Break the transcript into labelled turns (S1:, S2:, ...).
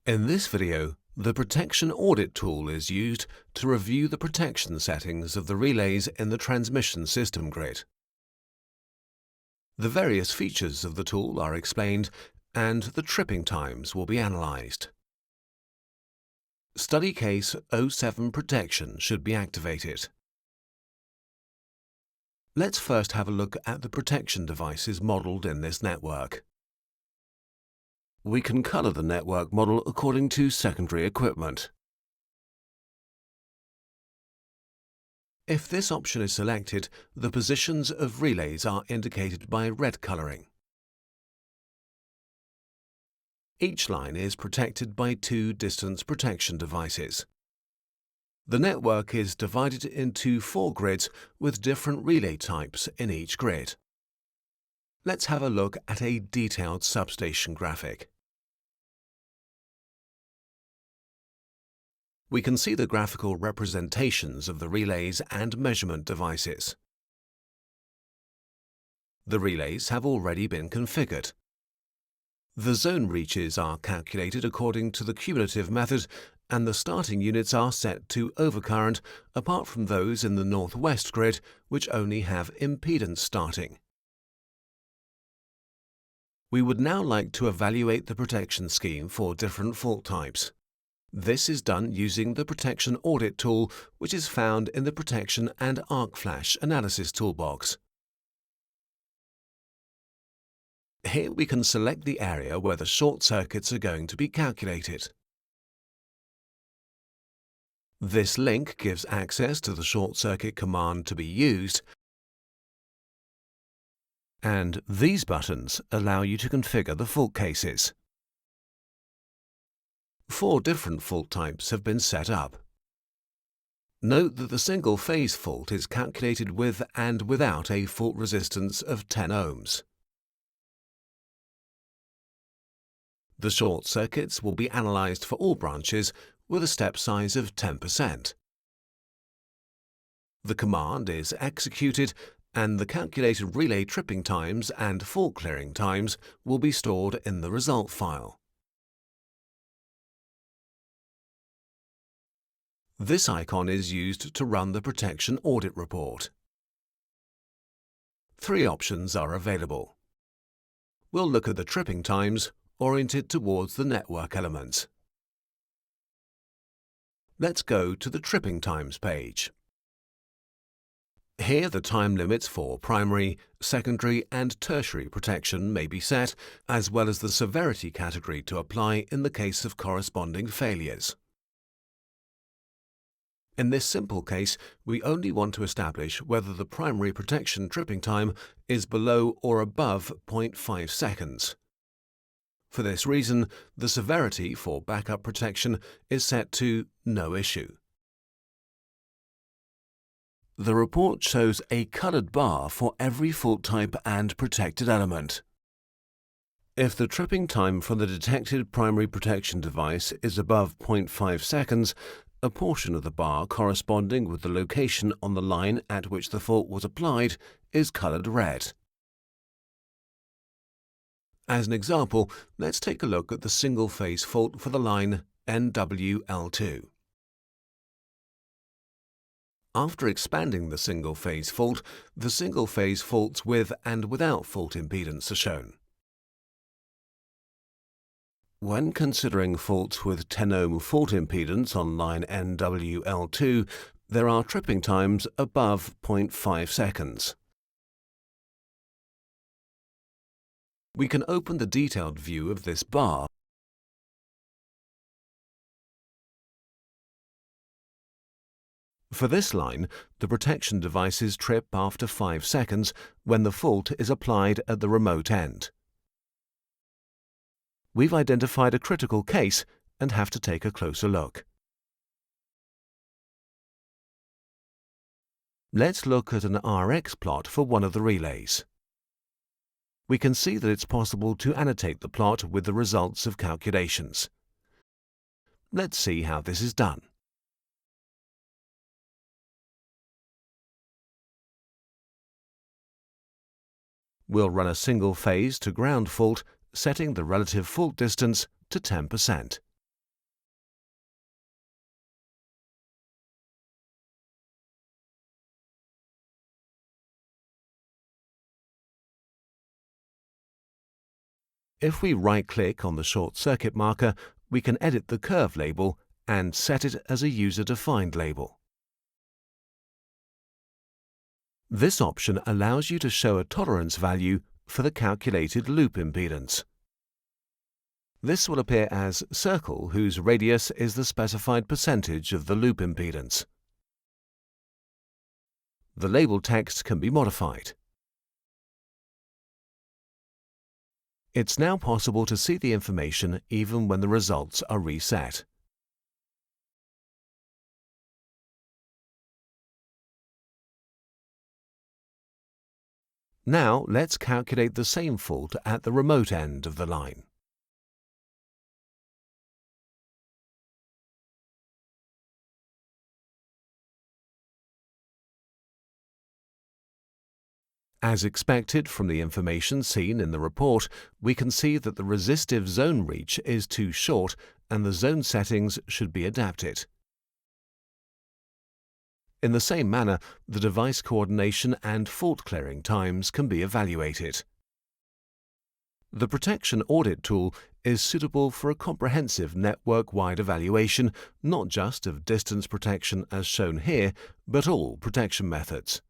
S1: In this video, the Protection Audit tool is used to review the protection settings of the relays in the transmission system grid. The various features of the tool are explained and the tripping times will be analysed. Study case 07 protection should be activated. Let's first have a look at the protection devices modelled in this network. We can colour the network model according to secondary equipment. If this option is selected, the positions of relays are indicated by red colouring. Each line is protected by two distance protection devices. The network is divided into 4 grids with different relay types in each grid. Let's have a look at a detailed substation graphic. We can see the graphical representations of the relays and measurement devices. The relays have already been configured. The zone reaches are calculated according to the cumulative method, and the starting units are set to overcurrent, apart from those in the northwest grid, which only have impedance starting. We would now like to evaluate the protection scheme for different fault types. This is done using the Protection Audit tool, which is found in the Protection and Arc Flash Analysis toolbox. Here we can select the area where the short circuits are going to be calculated. This link gives access to the short circuit command to be used, and these buttons allow you to configure the fault cases. 4 different fault types have been set up. Note that the single-phase fault is calculated with and without a fault resistance of 10 ohms. The short circuits will be analysed for all branches with a step size of 10%. The command is executed and the calculated relay tripping times and fault clearing times will be stored in the result file. This icon is used to run the Protection Audit report. 3 options are available. We'll look at the tripping times oriented towards the network elements. Let's go to the tripping times page. Here the time limits for primary, secondary and tertiary protection may be set, as well as the severity category to apply in the case of corresponding failures. In this simple case, we only want to establish whether the primary protection tripping time is below or above 0.5 seconds. For this reason, the severity for backup protection is set to no issue. The report shows a coloured bar for every fault type and protected element. If the tripping time for the detected primary protection device is above 0.5 seconds, a portion of the bar corresponding with the location on the line at which the fault was applied is coloured red. As an example, let's take a look at the single-phase fault for the line NWL2. After expanding the single-phase fault, the single-phase faults with and without fault impedance are shown. When considering faults with 10 ohm fault impedance on line NWL2, there are tripping times above 0.5 seconds. We can open the detailed view of this bar. For this line, the protection devices trip after 5 seconds when the fault is applied at the remote end. We've identified a critical case and have to take a closer look. Let's look at an RX plot for one of the relays. We can see that it's possible to annotate the plot with the results of calculations. Let's see how this is done. We'll run a single phase to ground fault, setting the relative fault distance to 10%. If we right-click on the short circuit marker, we can edit the curve label and set it as a user-defined label. This option allows you to show a tolerance value for the calculated loop impedance. This will appear as circle whose radius is the specified percentage of the loop impedance. The label text can be modified. It's now possible to see the information even when the results are reset. Now let's calculate the same fault at the remote end of the line. As expected from the information seen in the report, we can see that the resistive zone reach is too short and the zone settings should be adapted. In the same manner, the device coordination and fault clearing times can be evaluated. The Protection Audit tool is suitable for a comprehensive network-wide evaluation, not just of distance protection as shown here, but all protection methods.